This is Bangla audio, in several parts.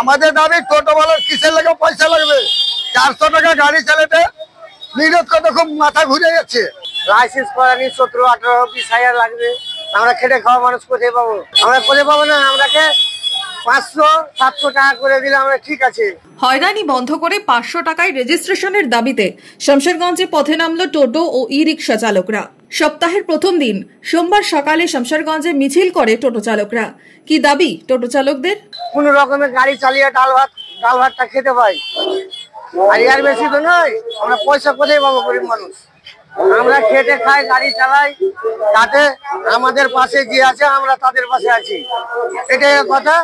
আমাদের দাবি টোটোওয়ালার কিসের লাগে পয়সা লাগবে, 400 টাকা গাড়ি চালাতে নিরোধ করতে খুব মাথা ঘুরে যাচ্ছে। লাইসেন্স করানি 17, 18, 20 হাজার লাগবে। আমরা খেটে খাওয়া মানুষ কোথায় পাবো? আমরা কোথায় পাবো না, আমরাকে 500, 700 টাকা করে দিলে আমরা ঠিক আছে। হয়রানি বন্ধ করে 500 টাকায় রেজিস্ট্রেশনের দাবিতে শমশেরগঞ্জে পথে নামলো টোটো ও ই রিক্সা চালকরা। সপ্তাহের প্রথম দিন সোমবার সকালে শমশেরগঞ্জে মিছিল করে টোটো চালকরা। কি দাবি টোটো চালকদের? কোন রকমের গাড়ি চালিয়ে ডাল ভাতটা খেতে পাই, আর বেশি তো নয়। আমরা পয়সা কোথায় পাবো? গরিব মানুষ আমরা খেটে খাই, গাড়ি চালাই, তাতে আমাদের পাশে যে আছে আমরা তাদের পাশে আছি। এটাই কথা।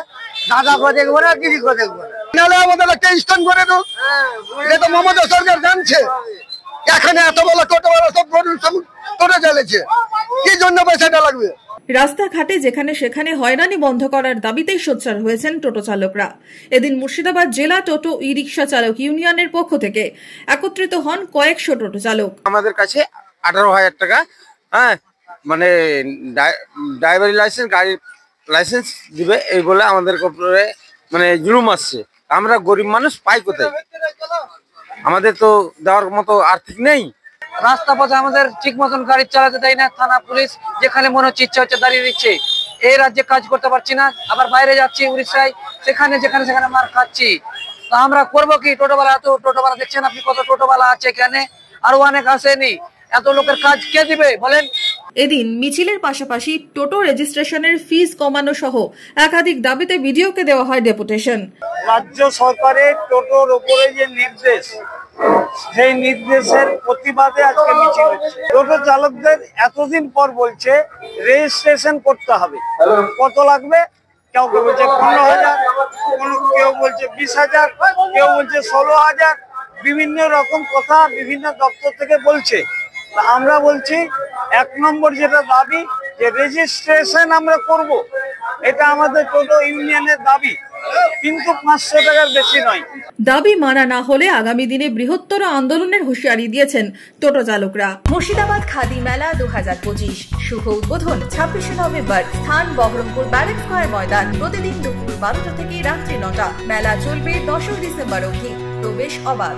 দাদাকে দেখবো না, দিদিকে দেখবো না, নাহলে আমাদের একটা স্ট্যান্ড করে দাও। এটা তো মমতা সরকার জানছে। এখানে এত বড় টোটোওয়ালা সব টোটো চালাচ্ছে, কি জন্য পয়সাটা লাগবে? রাস্তাঘাটে যেখানে সেখানে হয়রানি বন্ধ করার দাবিতেই সোচ্চার হয়েছেন টোটো চালকরা। এদিন মুর্শিদাবাদ জেলা টোটো ই রিক্সা চালক ইউনিয়নের পক্ষ থেকে একত্রিত হন কয়েকশো টোটো চালক। আমাদের কাছে 18,000 টাকা, হ্যাঁ, মানে ড্রাইভারি লাইসেন্স, গাড়ির লাইসেন্স দিবে এই বলে আমাদের উপরে মানে জুলুম আসছে। আমরা গরিব মানুষ পাই কোথায়? আমাদের তো দেওয়ার মতো আর্থিক নেই। রাস্তা পথে আমাদের ঠিক মতন গাড়ি চালাতে দেয় না। থানা পুলিশ যেখানে মনে হচ্ছে ইচ্ছা হচ্ছে দাঁড়িয়ে দিচ্ছে। এই রাজ্যে কাজ করতে পারছি না, আবার বাইরে যাচ্ছি উড়িষ্যায়, সেখানে সেখানে মার খাচ্ছি। তো আমরা করবো কি? টোটোওয়ালা, এত টোটোওয়ালা দেখছেন আপনি, কত টোটোওয়ালা আছে এখানে, আরো অনেক আসেনি। এত লোকের কাজ কে দিবে বলেন? এদিন মিছিলের পাশাপাশি টোটো রেজিস্ট্রেশনের ফিস কমানো সহ একাধিক দাবিতে বিডিওকে দেওয়া হয় ডেপুটেশন। রাজ্য সরকারের টোটোর উপরে যে নির্দেশ, সেই নির্দেশের প্রতিবাদে আজকে মিছিল হচ্ছে। টোটো চালকদের এতদিন পর বলছে রেজিস্ট্রেশন করতে হবে। কত লাগবে? কেউ বলছে 15,000, কেউ বলছে 20,000, কেউ বলছে 16,000। বিভিন্ন রকম কথা বিভিন্ন দপ্তর থেকে বলছে। আমরা বলছি 1 নম্বর যেটা দাবি, যে রেজিস্ট্রেশন আমরা করব, এটা আমাদের টোটো ইউনিয়নের দাবি, কিন্তু 500 টাকার বেশি নয়। দাবি মানা না হলে আগামী দিনে বৃহত্তর আন্দোলনের হুঁশিয়ারি দিয়েছেন টোটো চালকরা। মুর্শিদাবাদ খাদি মেলা 2025 শুভ উদ্বোধন 26শে নভেম্বর। স্থান বহরমপুর ব্যারেক স্কয়ার ময়দান। প্রতিদিন দুপুর 12টা থেকে রাত্রি 9টা। মেলা চলবে 10 ডিসেম্বর অবধি। প্রবেশ অবাধ।